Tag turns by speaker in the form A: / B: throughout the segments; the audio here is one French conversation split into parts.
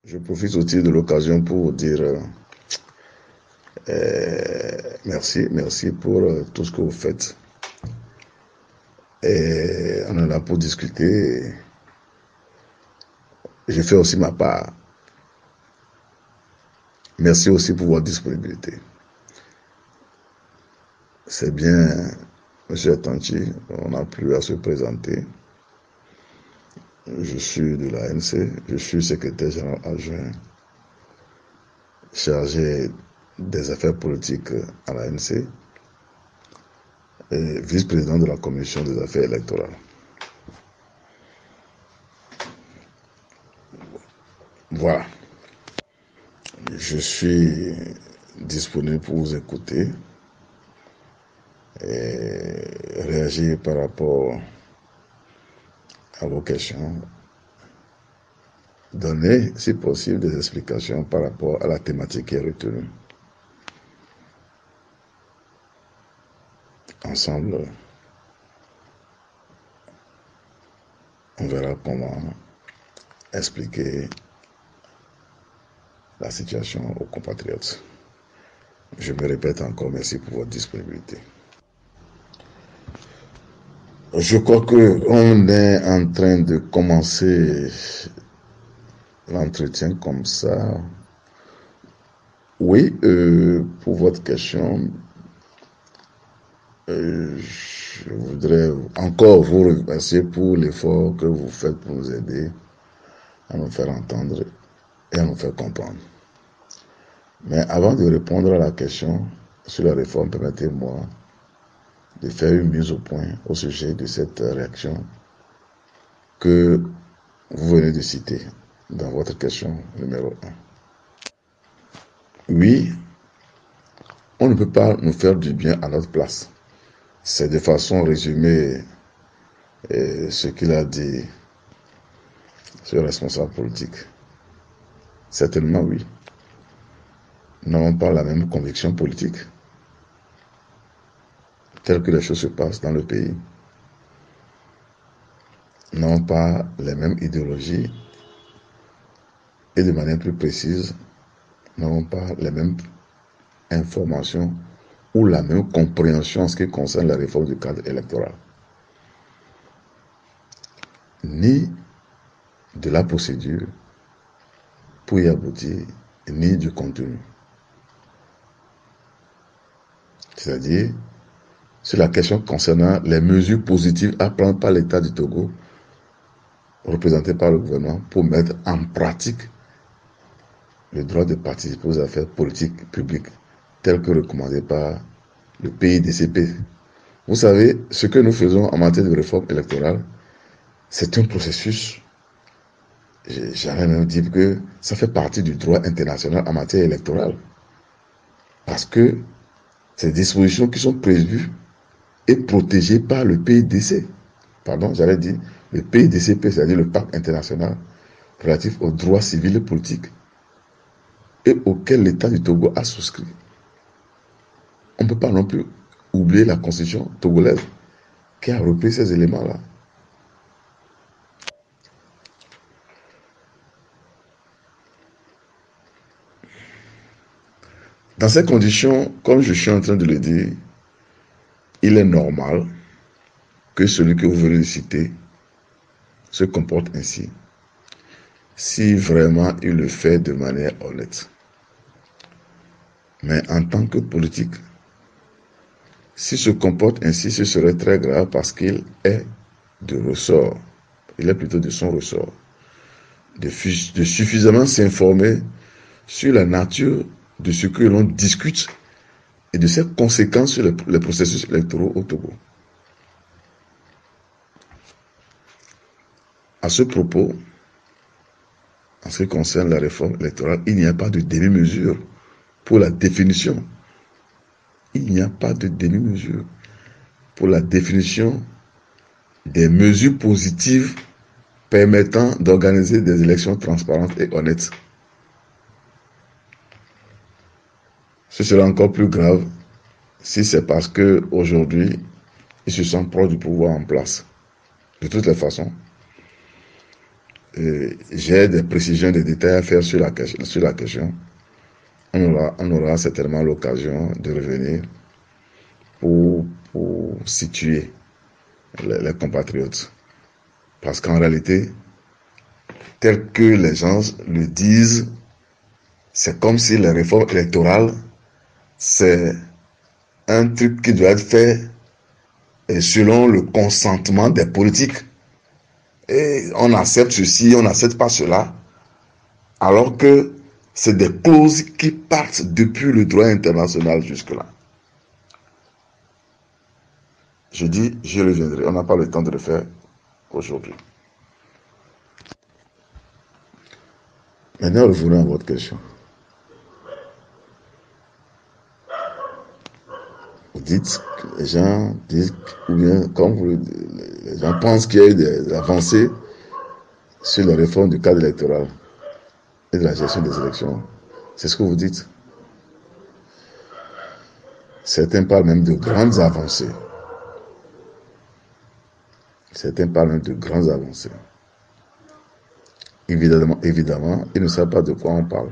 A: Je profite aussi de l'occasion pour dire merci pour tout ce que vous faites. Et on est là pour discuter. Je fais aussi ma part. Merci aussi pour votre disponibilité. C'est bien, Monsieur Atanchi, on n'a plus à se présenter. Je suis de l'ANC, je suis secrétaire général adjoint chargé des affaires politiques à l'ANC et vice-président de la commission des affaires électorales. Voilà. Je suis disponible pour vous écouter et réagir par rapport à vos questions. Donner, si possible, des explications par rapport à la thématique qui est retenue. Ensemble, on verra comment expliquer la situation aux compatriotes. Je me répète encore, merci pour votre disponibilité. Je crois qu'on est en train de commencer l'entretien comme ça. Oui, pour votre question, je voudrais encore vous remercier pour l'effort que vous faites pour nous aider à nous faire entendre et à nous faire comprendre. Mais avant de répondre à la question sur la réforme, permettez-moi de faire une mise au point au sujet de cette réaction que vous venez de citer dans votre question numéro 1. Oui, on ne peut pas nous faire du bien à notre place. C'est de façon résumée ce qu'il a dit, ce responsable politique. Certainement oui. Nous n'avons pas la même conviction politique, telle que les choses se passent dans le pays. Nous n'avons pas les mêmes idéologies et de manière plus précise, nous n'avons pas les mêmes informations ou la même compréhension en ce qui concerne la réforme du cadre électoral. Ni de la procédure pour y aboutir, ni du contenu. C'est-à-dire, sur la question concernant les mesures positives à prendre par l'État du Togo, représentées par le gouvernement, pour mettre en pratique le droit de participer aux affaires politiques publiques, tel que recommandé par le PIDCP. Vous savez, ce que nous faisons en matière de réforme électorale, c'est un processus. J'allais même dire que ça fait partie du droit international en matière électorale. Parce que ces dispositions qui sont prévues et protégées par le PIDC, j'allais dire le PIDCP, c'est-à-dire le Pacte international relatif aux droits civils et politiques, et auquel l'État du Togo a souscrit. On ne peut pas non plus oublier la constitution togolaise qui a repris ces éléments-là. Dans ces conditions, comme je suis en train de le dire, il est normal que celui que vous venez de citer se comporte ainsi, si vraiment il le fait de manière honnête. Mais en tant que politique, s'il se comporte ainsi, ce serait très grave parce qu'il est de ressort, il est plutôt de son ressort, de suffisamment s'informer sur la nature de ce que l'on discute et de ses conséquences sur les processus électoraux au Togo. À ce propos, en ce qui concerne la réforme électorale, il n'y a pas de demi-mesure pour la définition. Il n'y a pas de demi-mesure pour la définition des mesures positives permettant d'organiser des élections transparentes et honnêtes. Ce sera encore plus grave si c'est parce qu'aujourd'hui, ils se sentent proches du pouvoir en place. De toutes les façons, j'ai des précisions, des détails à faire sur la question. On aura certainement l'occasion de revenir pour situer les compatriotes. Parce qu'en réalité, tel que les gens le disent, c'est comme si les réformes électorales, c'est un truc qui doit être fait selon le consentement des politiques. Et on accepte ceci, on n'accepte pas cela, alors que c'est des clauses qui partent depuis le droit international jusque-là. Je dis, je reviendrai. On n'a pas le temps de le faire aujourd'hui. Maintenant, revenons à votre question. Vous dites, les gens disent, ou bien, comme les gens pensent qu'il y a eu des avancées sur la réforme du cadre électoral et de la gestion des élections. C'est ce que vous dites. Certains parlent même de grandes avancées. Certains parlent même de grandes avancées. Évidemment, ils ne savent pas de quoi on parle.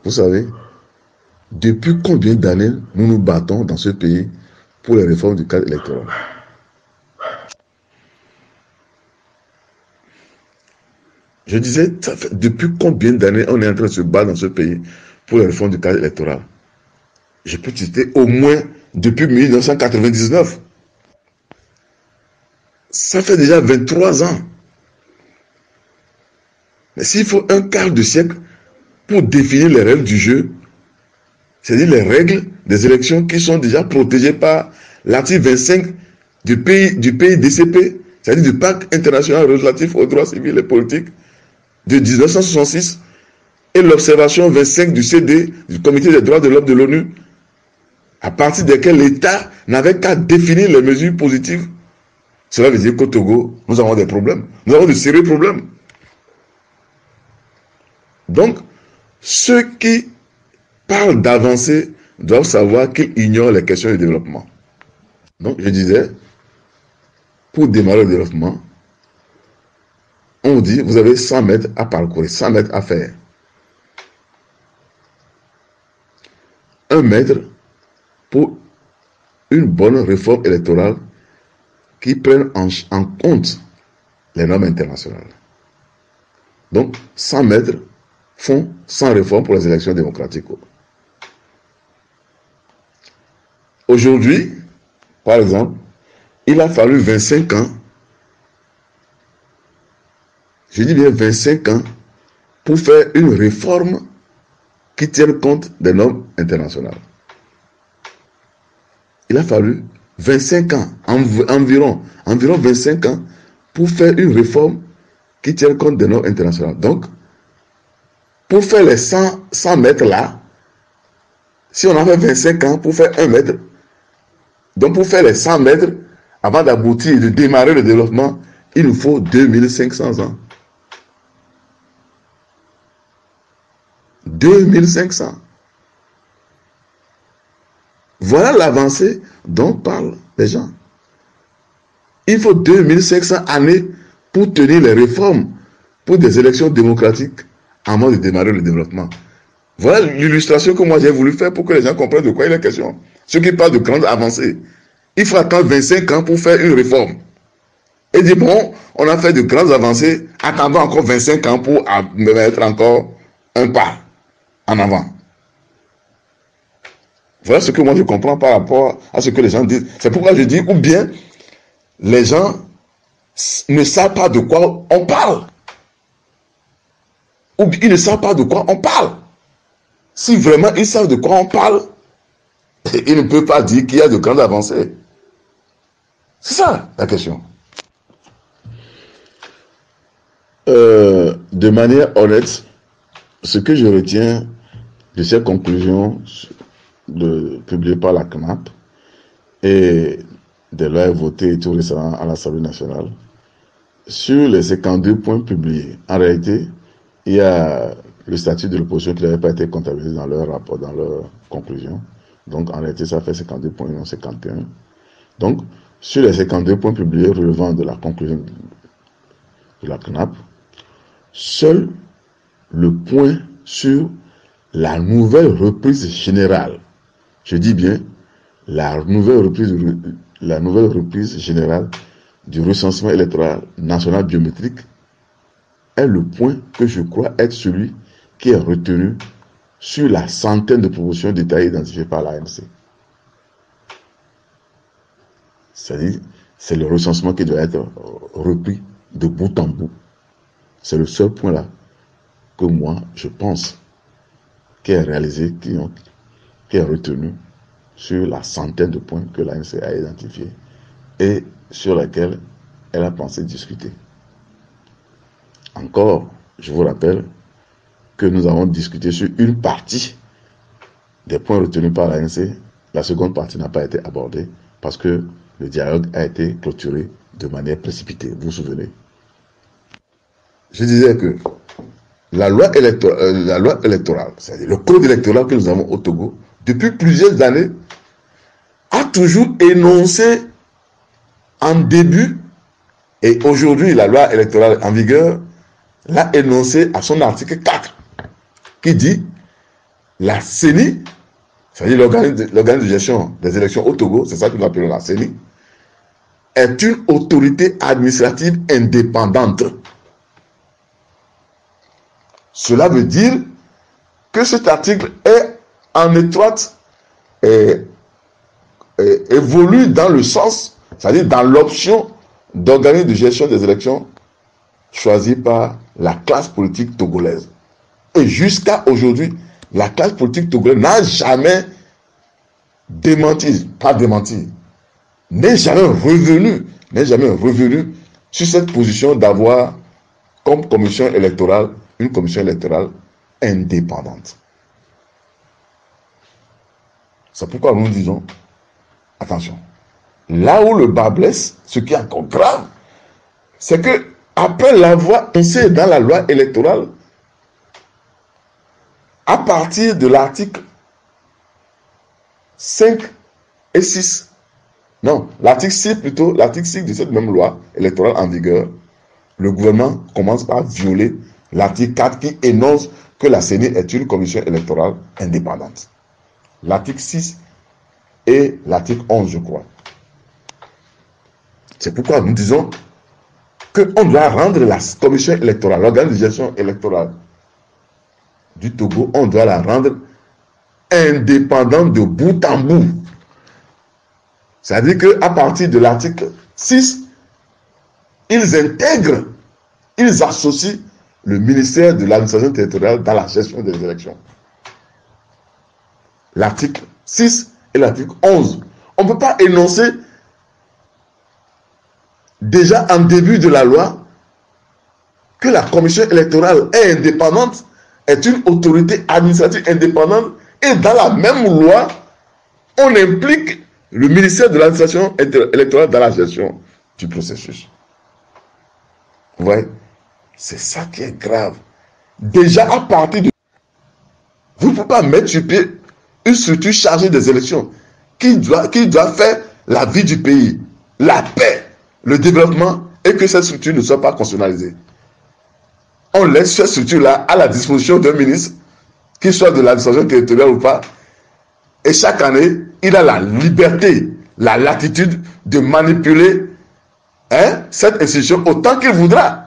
A: Vous savez, depuis combien d'années nous nous battons dans ce pays pour les réformes du cadre électoral? Je disais, depuis combien d'années on est en train de se battre dans ce pays pour les réformes du cadre électoral? Je peux citer au moins depuis 1999. Ça fait déjà 23 ans. Mais s'il faut un quart de siècle pour définir les règles du jeu, c'est-à-dire les règles des élections qui sont déjà protégées par l'article 25 du PIDCP, c'est-à-dire du Pacte international relatif aux droits civils et politiques de 1966, et l'observation 25 du CD, du Comité des droits de l'homme de l'ONU, à partir desquels l'État n'avait qu'à définir les mesures positives. Cela veut dire qu'au Togo, nous avons des problèmes. Nous avons de sérieux problèmes. Donc, ceux qui parlent d'avancée doivent savoir qu'ils ignorent les questions de développement. Donc, je disais, pour démarrer le développement, on dit, vous avez 100 mètres à parcourir, 100 mètres à faire. 1 mètre pour une bonne réforme électorale qui prenne en compte les normes internationales. Donc, 100 mètres font 100 réformes pour les élections démocratiques. Aujourd'hui, par exemple, il a fallu 25 ans, je dis bien 25 ans, pour faire une réforme qui tienne compte des normes internationales. Il a fallu 25 ans, environ 25 ans, pour faire une réforme qui tienne compte des normes internationales. Donc, pour faire les 100 mètres là, si on a fait 25 ans pour faire 1 mètre, donc pour faire les 100 mètres, avant d'aboutir et de démarrer le développement, il nous faut 2500 ans. 2500. Voilà l'avancée dont parlent les gens. Il faut 2500 années pour tenir les réformes pour des élections démocratiques avant de démarrer le développement. Voilà l'illustration que moi j'ai voulu faire pour que les gens comprennent de quoi il est question. Ceux qui parlent de grandes avancées, il faut attendre 25 ans pour faire une réforme. Et dire, bon, on a fait de grandes avancées, attendons encore 25 ans pour mettre encore un pas en avant. Voilà ce que moi je comprends par rapport à ce que les gens disent. C'est pourquoi je dis, ou bien les gens ne savent pas de quoi on parle. Ou bien ils ne savent pas de quoi on parle. Si vraiment ils savent de quoi on parle, ils ne peuvent pas dire qu'il y a de grandes avancées. C'est ça la question. De manière honnête, ce que je retiens de ces conclusions publiées par la CNAP et des lois votées tout récemment à l'Assemblée nationale, sur les 52 points publiés, en réalité, il y a le statut de l'opposition qui n'avait pas été comptabilisé dans leur rapport, dans leur conclusion. Donc, en réalité, ça fait 52 points, non 51. Donc, sur les 52 points publiés relevant de la conclusion de la CNAP, seul le point sur la nouvelle reprise générale, je dis bien la nouvelle reprise générale du recensement électoral national biométrique est le point que je crois être celui qui est retenu sur la centaine de propositions détaillées identifiées par l'ANC. C'est-à-dire, c'est le recensement qui doit être repris de bout en bout. C'est le seul point là que moi, je pense, qui est réalisé, qui est retenu sur la centaine de points que l'ANC a identifiés et sur lesquels elle a pensé discuter. Encore, je vous rappelle que nous avons discuté sur une partie des points retenus par l'ANC. La seconde partie n'a pas été abordée parce que le dialogue a été clôturé de manière précipitée. Vous vous souvenez? Je disais que la loi électorale, c'est-à-dire le code électoral que nous avons au Togo, depuis plusieurs années, a toujours énoncé en début, et aujourd'hui la loi électorale en vigueur l'a énoncé à son article 4, qui dit la CENI, c'est-à-dire l'organe de gestion des élections au Togo, c'est ça que nous appelons la CENI, est une autorité administrative indépendante. Cela veut dire que cet article est en étroite évolue dans le sens, c'est-à-dire dans l'option d'organisme de gestion des élections choisi par la classe politique togolaise. Et jusqu'à aujourd'hui, la classe politique togolaise n'a jamais démenti, n'est jamais revenu sur cette position d'avoir comme commission électorale une commission électorale indépendante. C'est pourquoi nous disons, attention, là où le bas blesse, ce qui est encore grave, c'est que après l'avoir inséré dans la loi électorale, à partir de l'article 5 et 6, non, l'article 6 plutôt, l'article 6 de cette même loi électorale en vigueur, le gouvernement commence par violer l'article 4 qui énonce que la CENI est une commission électorale indépendante. L'article 6 et l'article 11, je crois. C'est pourquoi nous disons qu'on doit rendre la commission électorale, l'organisation électorale du Togo, on doit la rendre indépendante de bout en bout. C'est-à-dire qu'à partir de l'article 6, ils intègrent, ils associent le ministère de l'administration territoriale dans la gestion des élections. L'article 6 et l'article 11. On ne peut pas énoncer déjà en début de la loi que la commission électorale est indépendante, est une autorité administrative indépendante, et dans la même loi, on implique le ministère de l'administration électorale dans la gestion du processus. Vous voyez? C'est ça qui est grave. Déjà à partir de... Vous ne pouvez pas mettre sur pied une structure chargée des élections qui doit faire la vie du pays, la paix, le développement, et que cette structure ne soit pas constitutionnalisée. On laisse cette structure-là à la disposition d'un ministre, qu'il soit de l'administration territoriale ou pas, et chaque année, il a la liberté, la latitude de manipuler cette institution autant qu'il voudra.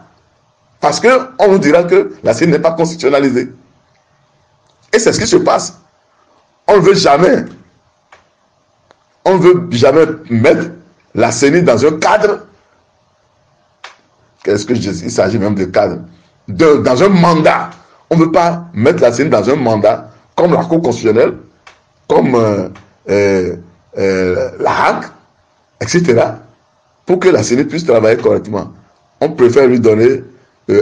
A: Parce qu'on nous dira que la CENI n'est pas constitutionnalisée. Et c'est ce qui se passe. On ne veut jamais mettre la CENI dans un cadre. Qu'est-ce que je dis? Il s'agit même de cadre. Dans un mandat. On ne veut pas mettre la CENI dans un mandat comme la Cour constitutionnelle, comme la Hague, etc. pour que la CENI puisse travailler correctement. On préfère lui donner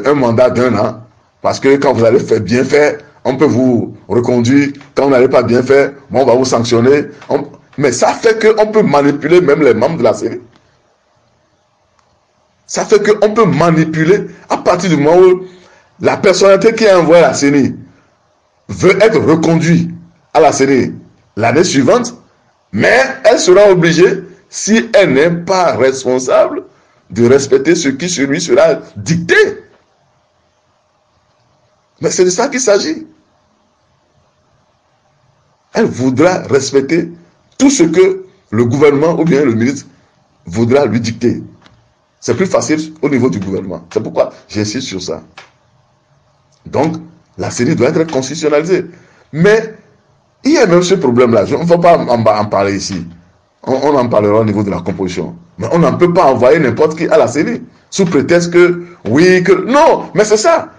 A: un mandat d'1 an, parce que quand vous allez bien faire, on peut vous reconduire. Quand vous n'allez pas bien faire, on va vous sanctionner. Mais ça fait qu'on peut manipuler même les membres de la CENI. Ça fait qu'on peut manipuler à partir du moment où la personnalité qui a envoyé la CENI veut être reconduite à la CENI l'année suivante, mais elle sera obligée si elle n'est pas responsable de respecter ce qui sur lui sera dicté. Mais c'est de ça qu'il s'agit. Elle voudra respecter tout ce que le gouvernement ou bien le ministre voudra lui dicter. C'est plus facile au niveau du gouvernement. C'est pourquoi j'insiste sur ça. Donc, la CENI doit être constitutionnalisée. Mais, il y a même ce problème-là. On ne va pas en parler ici. On en parlera au niveau de la composition. Mais on n'en peut pas envoyer n'importe qui à la CENI. Sous prétexte que, oui, que... Non, mais c'est ça.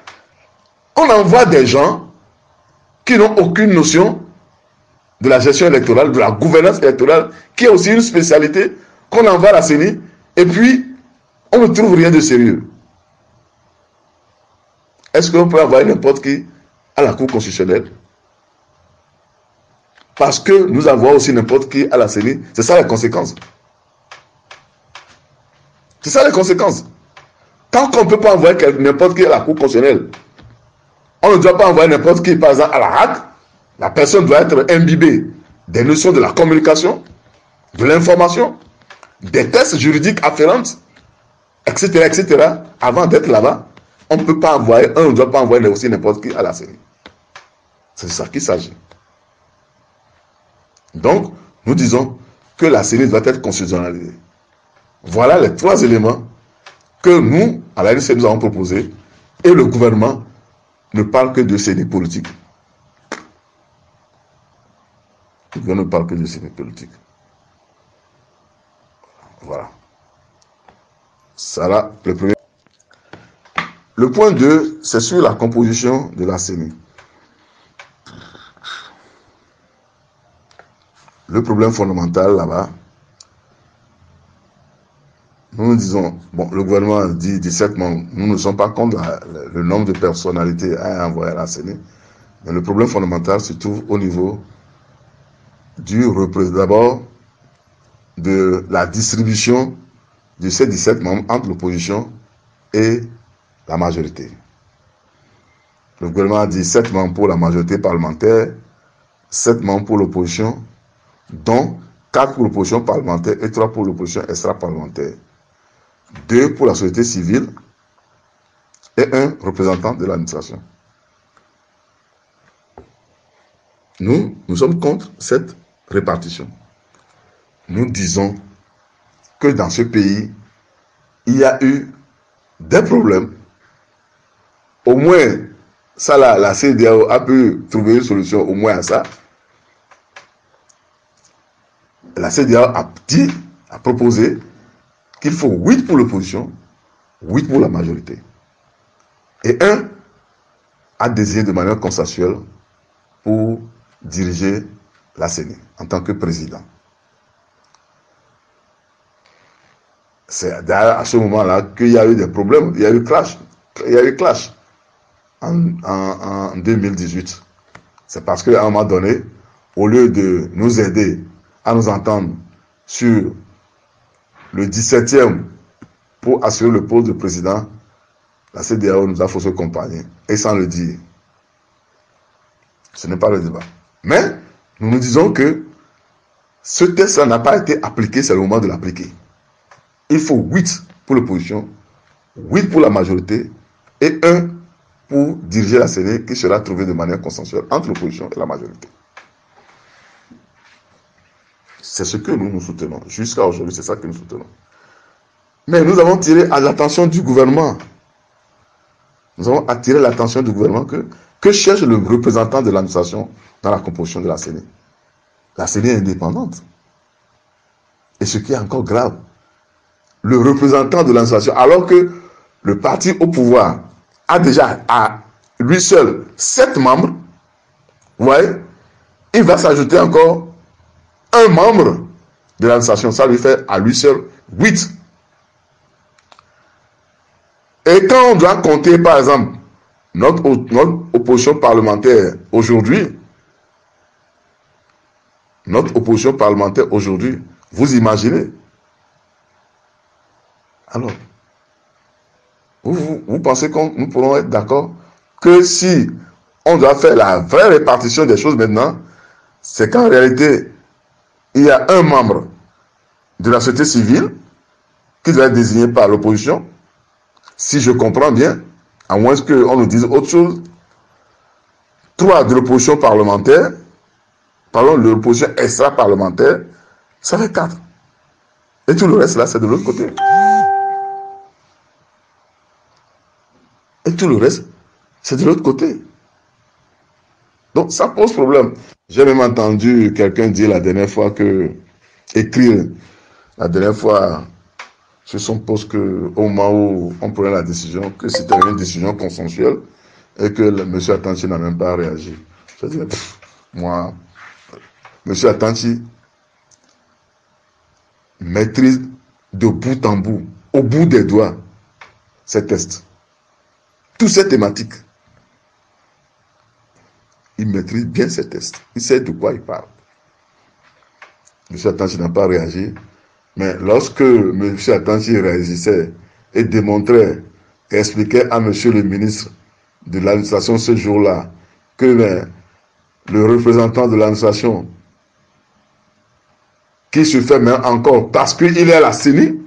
A: On envoie des gens qui n'ont aucune notion de la gestion électorale, de la gouvernance électorale, qui est aussi une spécialité qu'on envoie à la CENI. Et puis, on ne trouve rien de sérieux. Est-ce qu'on peut envoyer n'importe qui à la Cour constitutionnelle? Parce que nous avons aussi n'importe qui à la CENI. C'est ça les conséquences. C'est ça les conséquences. Tant qu'on ne peut pas envoyer n'importe qui à la Cour constitutionnelle, on ne doit pas envoyer n'importe qui, par exemple, à la HAC. La personne doit être imbibée des notions de la communication, de l'information, des tests juridiques afférents, etc., etc., avant d'être là-bas. On ne peut pas envoyer, on ne doit pas envoyer aussi n'importe qui à la CENI. C'est de ça qu'il s'agit. Donc, nous disons que la CENI doit être constitutionnalisée. Voilà les 3 éléments que nous, à la RDC, nous avons proposés, et le gouvernement ne parle que de CENI politique. Le gouvernement ne parle que de CENI politique. Voilà. Ça là, le premier. Le point 2, c'est sur la composition de la CENI. Le problème fondamental là-bas, nous disons, bon, le gouvernement dit 17 membres, nous ne sommes pas contre le nombre de personnalités à envoyer à la CENI, mais le problème fondamental se trouve au niveau d'abord de la distribution de ces 17 membres entre l'opposition et la majorité. Le gouvernement a dit 7 membres pour la majorité parlementaire, 7 membres pour l'opposition, dont 4 pour l'opposition parlementaire et 3 pour l'opposition extra-parlementaire. 2 pour la société civile et 1 représentant de l'administration. Nous sommes contre cette répartition. Nous disons que dans ce pays, il y a eu des problèmes. Au moins, ça là, la CEDEAO a pu trouver une solution au moins à ça. La CEDEAO a proposé qu'il faut 8 pour l'opposition, 8 pour la majorité. Et 1 a désigné de manière consensuelle pour diriger la CENI en tant que président. C'est d'ailleurs à ce moment-là qu'il y a eu des problèmes, il y a eu clash en 2018. C'est parce qu'à un moment donné, au lieu de nous aider à nous entendre sur le 17e pour assurer le poste de président, la CEDEAO nous a faussé compagnie, et sans le dire. Ce n'est pas le débat. Mais nous nous disons que ce test n'a pas été appliqué, c'est le moment de l'appliquer. Il faut 8 pour l'opposition, 8 pour la majorité et 1 pour diriger la CENI qui sera trouvé de manière consensuelle entre l'opposition et la majorité. C'est ce que nous soutenons. Jusqu'à aujourd'hui, c'est ça que nous soutenons. Mais nous avons tiré à l'attention du gouvernement. Nous avons attiré l'attention du gouvernement que cherche le représentant de l'administration dans la composition de la CENI. La CENI est indépendante. Et ce qui est encore grave, le représentant de l'administration, alors que le parti au pouvoir a déjà à lui seul 7 membres, vous voyez, il va s'ajouter encore un membre de l'administration. Ça lui fait à lui seul 8. Et quand on doit compter, par exemple, notre opposition parlementaire aujourd'hui, vous imaginez. Alors, vous pensez que nous pourrons être d'accord que si on doit faire la vraie répartition des choses maintenant, c'est qu'en réalité, il y a un membre de la société civile qui doit être désigné par l'opposition, si je comprends bien, à moins qu'on nous dise autre chose. 3 de l'opposition parlementaire, pardon, de l'opposition extra-parlementaire, ça fait 4. Et tout le reste là, c'est de l'autre côté. Et tout le reste, c'est de l'autre côté. Donc ça pose problème. J'ai même entendu quelqu'un dire la dernière fois que, écrire la dernière fois sur son poste que au moment où on prenait la décision, que c'était une décision consensuelle et que M. Atanchi n'a même pas réagi. Je dis, moi, M. Atanchi maîtrise de bout en bout, au bout des doigts, ces tests. Toutes ces thématiques. Il maîtrise bien ces tests. Il sait de quoi il parle. M. Atanchi n'a pas réagi. Mais lorsque M. Atanchi réagissait et démontrait, expliquait à M. le ministre de l'administration ce jour-là que le représentant de l'administration, qui se fait même encore, parce qu'il est à la CENI,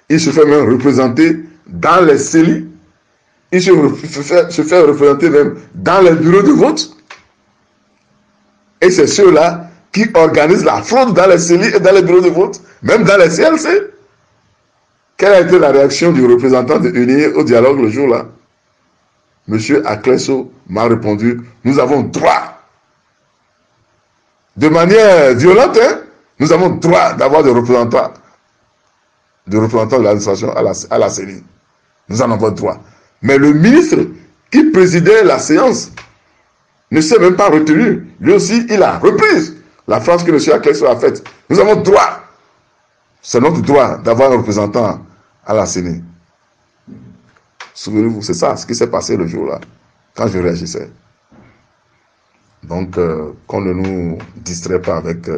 A: il se fait même représenter dans les CENI, il se fait représenter même dans les bureaux de vote. Et c'est ceux-là qui organisent la fraude dans les CENI et dans les bureaux de vote, même dans les CLC. Quelle a été la réaction du représentant de l'UNI au dialogue le jour-là? Monsieur Akleso m'a répondu, nous avons droit, de manière violente, hein, nous avons droit d'avoir des représentants de l'administration à la CENI. Nous en avons droit. Mais le ministre qui présidait la séance ne s'est même pas retenu. Lui aussi, il a repris la phrase que M. Akleso a faite. Nous avons droit. C'est notre droit d'avoir un représentant à la CENI. Souvenez-vous, c'est ça ce qui s'est passé le jour-là, quand je réagissais. Donc, qu'on ne nous distrait pas avec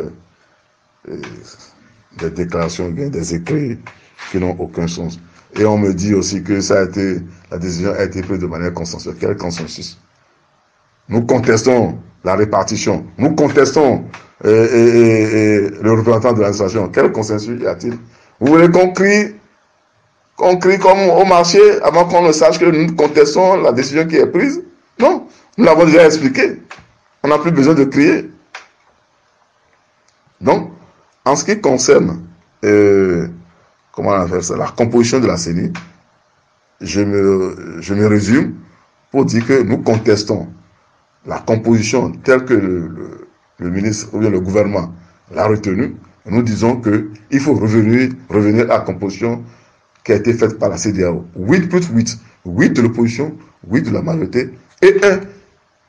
A: des déclarations, des écrits qui n'ont aucun sens. Et on me dit aussi que la décision a été prise de manière consensuelle. Quel consensus? Nous contestons la répartition. Nous contestons le représentant de l'administration. Quel consensus y a-t-il? Vous voulez qu'on crie comme au marché avant qu'on ne sache que nous contestons la décision qui est prise? Non, nous l'avons déjà expliqué. On n'a plus besoin de crier. Donc, en ce qui concerne comment on appelle ça, la composition de la CENI, je me résume pour dire que nous contestons la composition telle que le ministre ou bien le gouvernement l'a retenue. Nous disons qu'il faut revenir à la composition qui a été faite par la CEDEAO. 8 plus 8. 8 de l'opposition, 8 de la majorité et un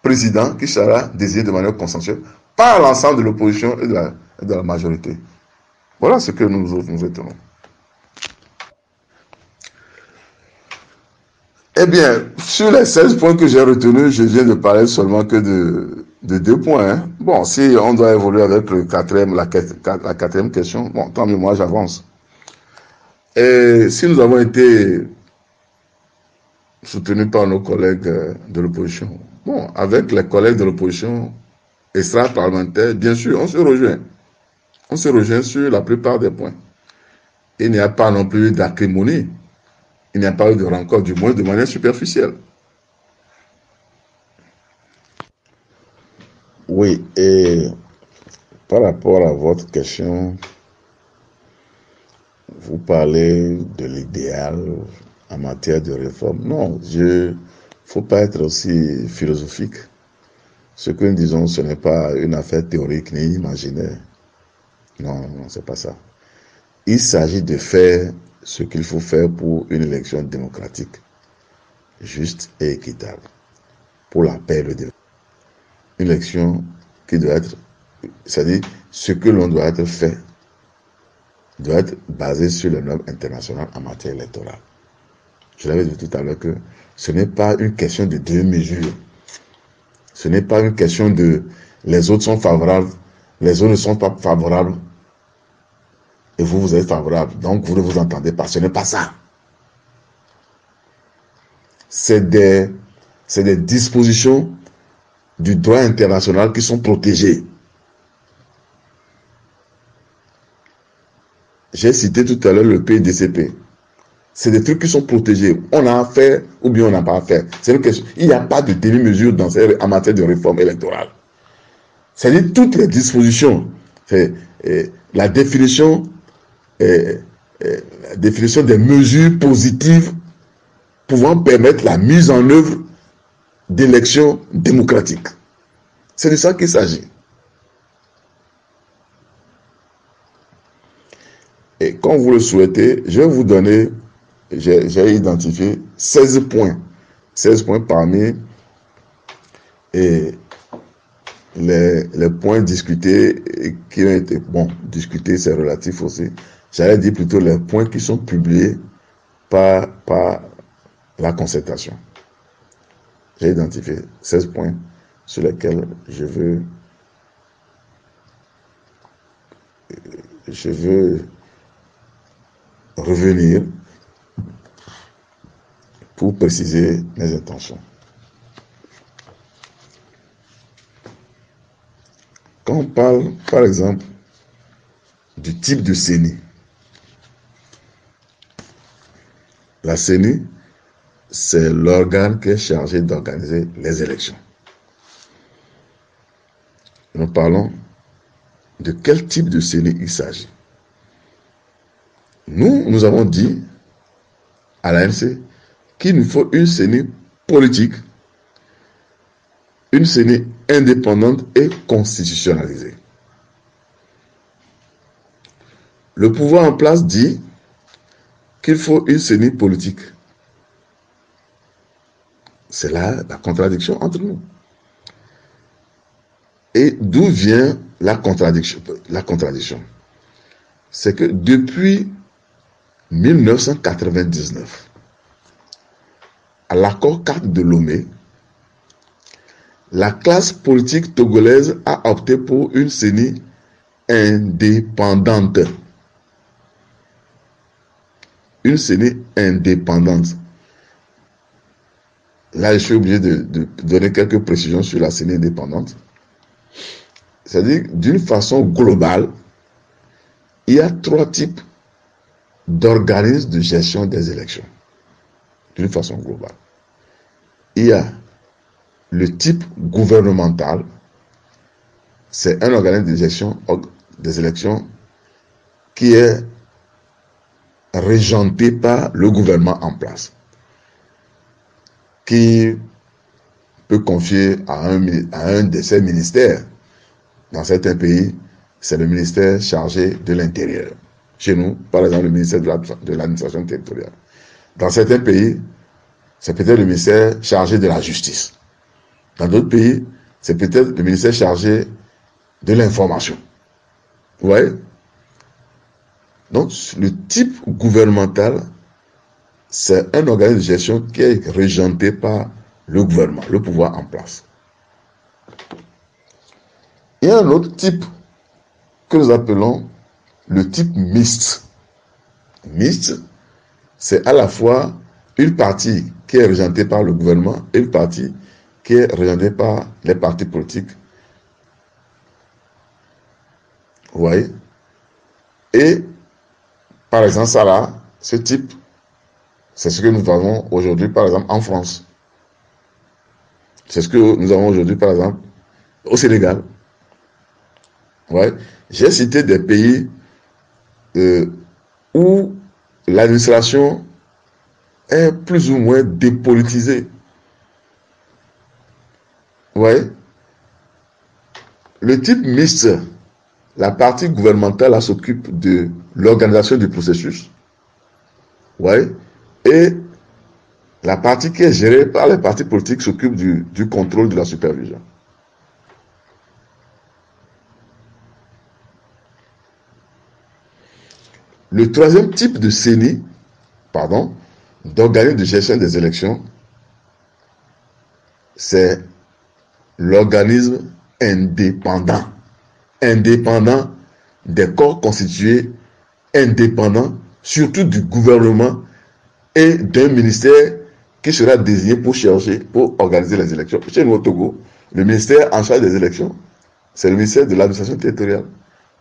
A: président qui sera désigné de manière consensuelle par l'ensemble de l'opposition et de la majorité. Voilà ce que nous retenons. Eh bien, sur les 16 points que j'ai retenus, je viens de parler seulement que de 2 points. Hein. Bon, si on doit évoluer avec la quatrième question, bon, tant mieux, moi j'avance. Et si nous avons été soutenus par nos collègues de l'opposition, bon, avec les collègues de l'opposition extra-parlementaire, bien sûr, on se rejoint. On se rejoint sur la plupart des points. Il n'y a pas non plus d'acrimonie. Il n'y a pas eu de rencontre, du moins de manière superficielle. Oui, et par rapport à votre question, vous parlez de l'idéal en matière de réforme. Non, il ne faut pas être aussi philosophique. Ce que nous disons, ce n'est pas une affaire théorique ni imaginaire. Non, non, c'est pas ça. Il s'agit de faire ce qu'il faut faire pour une élection démocratique, juste et équitable, pour la paix et le développement. Une élection qui doit être, c'est-à-dire ce que l'on doit être fait, doit être basé sur les normes internationales en matière électorale. Je l'avais dit tout à l'heure que ce n'est pas une question de deux mesures. Ce n'est pas une question de les autres sont favorables, les autres ne sont pas favorables. Et vous êtes favorable, donc vous ne vous entendez pas. Ce n'est pas ça. C'est des dispositions du droit international qui sont protégées. J'ai cité tout à l'heure le PDCP. C'est des trucs qui sont protégés. On a à faire ou bien on n'a pas à faire. Il n'y a pas de demi-mesure en matière de réforme électorale. C'est-à-dire toutes les dispositions, la définition, la définition des mesures positives pouvant permettre la mise en œuvre d'élections démocratiques. C'est de ça qu'il s'agit. Et quand vous le souhaitez, je vais vous donner, j'ai identifié 16 points. 16 points parmi les points discutés qui ont été, bon, discutés c'est relatif aussi. J'allais dire plutôt les points qui sont publiés par la concertation. J'ai identifié 16 points sur lesquels je veux revenir pour préciser mes intentions. Quand on parle, par exemple, du type de CENI, la CENI, c'est l'organe qui est chargé d'organiser les élections. Nous parlons de quel type de CENI il s'agit. Nous avons dit à l'ANC qu'il nous faut une CENI politique, une CENI indépendante et constitutionnalisée. Le pouvoir en place dit qu'il faut une CENI politique. C'est là la contradiction entre nous. Et d'où vient la contradiction? C'est que depuis 1999, à l'accord 4 de Lomé, la classe politique togolaise a opté pour une CENI indépendante. Une CENI indépendante. Là, je suis obligé de donner quelques précisions sur la CENI indépendante. C'est-à-dire, d'une façon globale, il y a 3 types d'organismes de gestion des élections. D'une façon globale. Il y a le type gouvernemental. C'est un organisme de gestion des élections qui est régenté par le gouvernement en place, qui peut confier à un de ses ministères. Dans certains pays, c'est le ministère chargé de l'Intérieur. Chez nous, par exemple, le ministère de l'administration territoriale. Dans certains pays, c'est peut-être le ministère chargé de la justice. Dans d'autres pays, c'est peut-être le ministère chargé de l'information. Vous voyez? Donc, le type gouvernemental, c'est un organisme de gestion qui est régenté par le gouvernement, le pouvoir en place. Il y a un autre type que nous appelons le type mixte. Mixte, c'est à la fois une partie qui est régentée par le gouvernement et une partie qui est régentée par les partis politiques. Vous voyez? Et, par exemple, ça là, ce type, c'est ce que nous avons aujourd'hui, par exemple, en France. C'est ce que nous avons aujourd'hui, par exemple, au Sénégal. Ouais. J'ai cité des pays où l'administration est plus ou moins dépolitisée. Ouais. Le type mixte, la partie gouvernementale s'occupe de l'organisation du processus. Ouais. Et la partie qui est gérée par les partis politiques s'occupe du contrôle de la supervision. Le troisième type de CENI, d'organisme de gestion des élections, c'est l'organisme indépendant. Indépendant des corps constitués, indépendant surtout du gouvernement et d'un ministère qui sera désigné pour organiser les élections. Chez nous au Togo, le ministère en charge des élections, c'est le ministère de l'administration territoriale.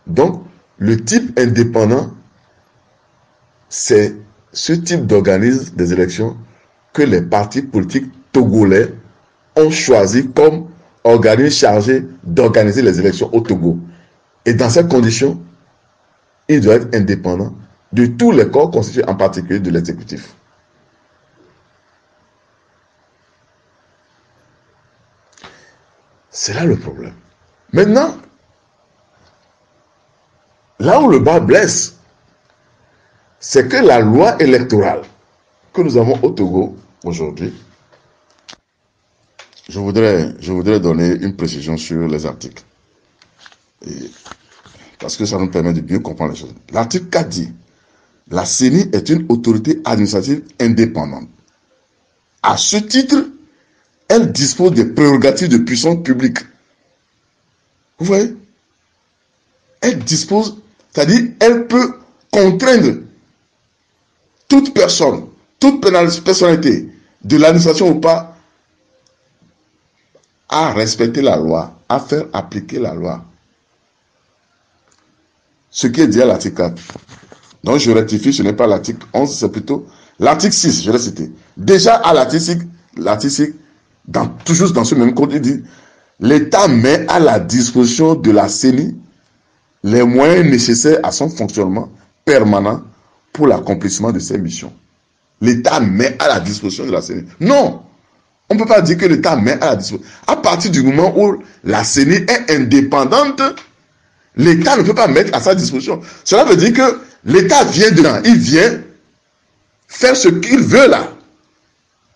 A: Donc, le type indépendant c'est ce type d'organisme des élections que les partis politiques togolais ont choisi comme organisme chargé d'organiser les élections au Togo. Et dans ces conditions, il doit être indépendant de tous les corps constitués, en particulier de l'exécutif. C'est là le problème. Maintenant, là où le bas blesse, c'est que la loi électorale que nous avons au Togo aujourd'hui, je voudrais donner une précision sur les articles. Parce que ça nous permet de bien comprendre les choses. L'article 4 dit, la CENI est une autorité administrative indépendante. À ce titre, elle dispose des prérogatives de puissance publique. Vous voyez? Elle dispose, c'est-à-dire, elle peut contraindre toute personne, toute personnalité, de l'administration ou pas, à respecter la loi, à faire appliquer la loi. Ce qui est dit à l'article 4. Donc je rectifie, ce n'est pas l'article 11, c'est plutôt l'article 6, je l'ai cité. Déjà à l'article 6, toujours dans ce même code, il dit, l'État met à la disposition de la CENI les moyens nécessaires à son fonctionnement permanent pour l'accomplissement de ses missions. L'État met à la disposition de la CENI. Non, on ne peut pas dire que l'État met à la disposition. À partir du moment où la CENI est indépendante, l'État ne peut pas mettre à sa disposition. Cela veut dire que l'État vient dedans, il vient faire ce qu'il veut là.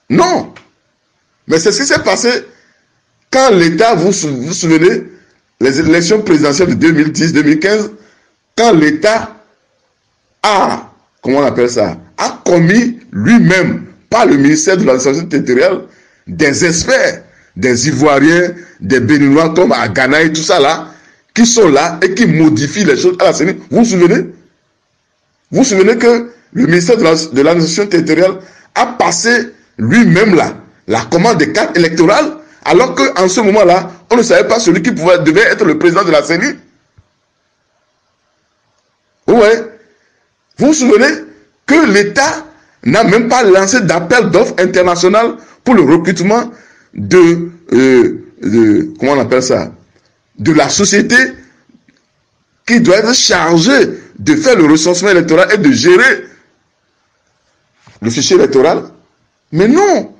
A: Non. Mais c'est ce qui s'est passé quand l'État, vous vous souvenez, les élections présidentielles de 2010-2015, quand l'État a, comment on appelle ça, a commis lui-même, par le ministère de l'administration territoriale, des experts, des Ivoiriens, des Béninois comme à Ghana et tout ça là, qui sont là et qui modifient les choses à la CENI. Vous vous souvenez? Vous vous souvenez que le ministère de l'administration territoriale a passé lui-même là la commande des cartes électorales, alors qu'en ce moment-là, on ne savait pas celui qui devait être le président de la CENI. Ouais. Vous vous souvenez que l'État n'a même pas lancé d'appel d'offres international pour le recrutement comment on appelle ça, de la société qui doit être chargée de faire le recensement électoral et de gérer le fichier électoral. Mais non,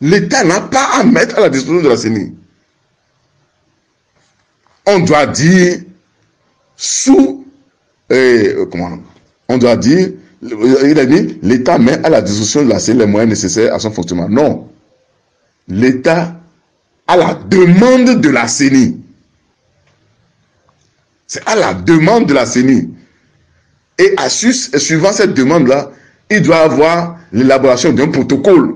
A: l'État n'a pas à mettre à la disposition de la CENI. On doit dire on doit dire, il a dit, l'État met à la disposition de la CENI les moyens nécessaires à son fonctionnement. Non, l'État, à la demande de la CENI, c'est à la demande de la CENI. Et suivant cette demande-là, il doit avoir l'élaboration d'un protocole.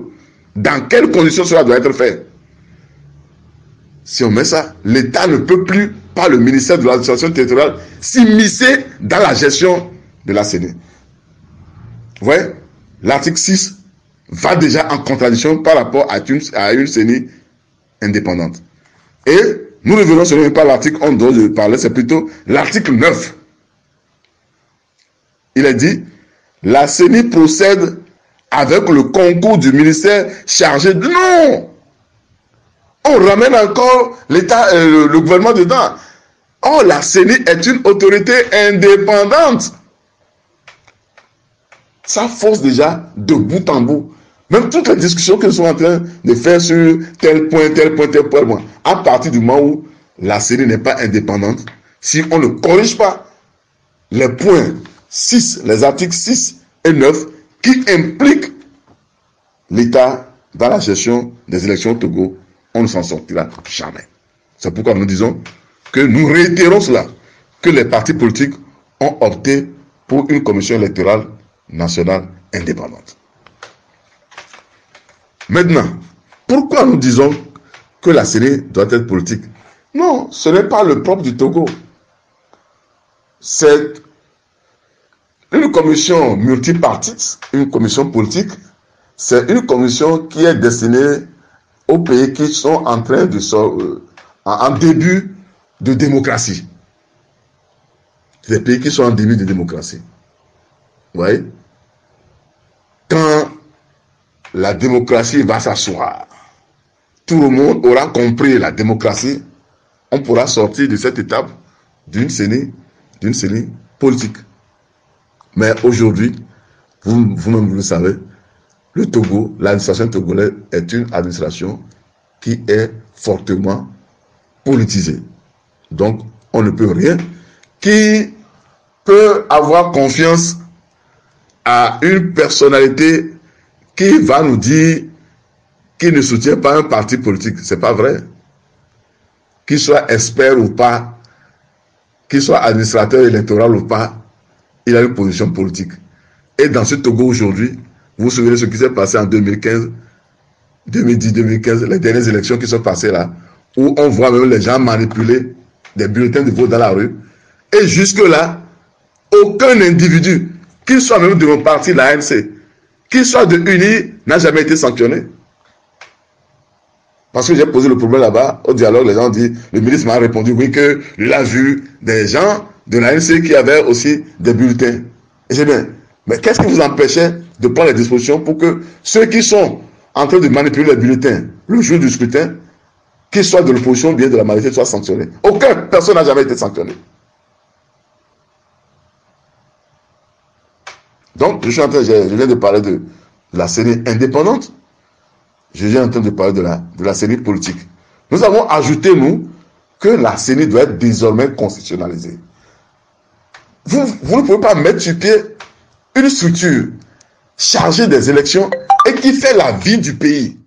A: Dans quelles conditions cela doit être fait? Si on met ça, l'État ne peut plus, par le ministère de l'administration territoriale, s'immiscer dans la gestion de la CENI. Vous voyez, l'article 6 va déjà en contradiction par rapport à une CENI indépendante. Et nous revenons sur même pas l'article 11 dont je parlais, c'est plutôt l'article 9. Il est dit, la CENI procède avec le concours du ministère chargé de... Non! On ramène encore l'État, le gouvernement dedans. Oh, la CENI est une autorité indépendante. Ça force déjà de bout en bout. Même toutes les discussions que nous sommes en train de faire sur tel point, à partir du moment où la CENI n'est pas indépendante, si on ne corrige pas les points 6, les articles 6 et 9 qui impliquent l'État dans la gestion des élections au Togo, on ne s'en sortira jamais. C'est pourquoi nous disons que nous réitérons cela, que les partis politiques ont opté pour une commission électorale nationale indépendante. Maintenant, pourquoi nous disons que la CENI doit être politique? Non, ce n'est pas le propre du Togo. C'est une commission multipartite, une commission politique. C'est une commission qui est destinée aux pays qui sont en train de en début de démocratie. Les pays qui sont en début de démocratie. Vous voyez? Quand la démocratie va s'asseoir, tout le monde aura compris la démocratie, on pourra sortir de cette étape d'une CENI politique. Mais aujourd'hui, vous-même vous le savez, le Togo, l'administration togolaise est une administration qui est fortement politisée. Donc, on ne peut rien. Qui peut avoir confiance à une personnalité qui va nous dire qu'il ne soutient pas un parti politique? C'est pas vrai. Qu'il soit expert ou pas, qu'il soit administrateur électoral ou pas, il a une position politique. Et dans ce Togo aujourd'hui, vous vous souvenez de ce qui s'est passé en 2015, 2010, 2015, les dernières élections qui sont passées là, où on voit même les gens manipuler des bulletins de vote dans la rue. Et jusque-là, aucun individu, qu'il soit même de mon parti, l'ANC, qu'il soit de UNI, n'a jamais été sanctionné. Parce que j'ai posé le problème là-bas, au dialogue, les gens ont dit, le ministre m'a répondu, oui, qu'il a vu des gens de l'ANC qui avaient aussi des bulletins. Et j'ai dit, mais qu'est-ce qui vous empêchait de prendre les dispositions pour que ceux qui sont en train de manipuler les bulletins le jour du scrutin, qu'ils soient de l'opposition ou bien de la majorité, soient sanctionnés? Aucune personne n'a jamais été sanctionnée. Donc, je viens de parler de la CENI indépendante. Je viens en train de parler de la CENI politique. Nous avons ajouté, nous, que la CENI doit être désormais constitutionnalisée. Vous ne pouvez pas mettre sur pied une structure chargée des élections et qui fait la vie du pays.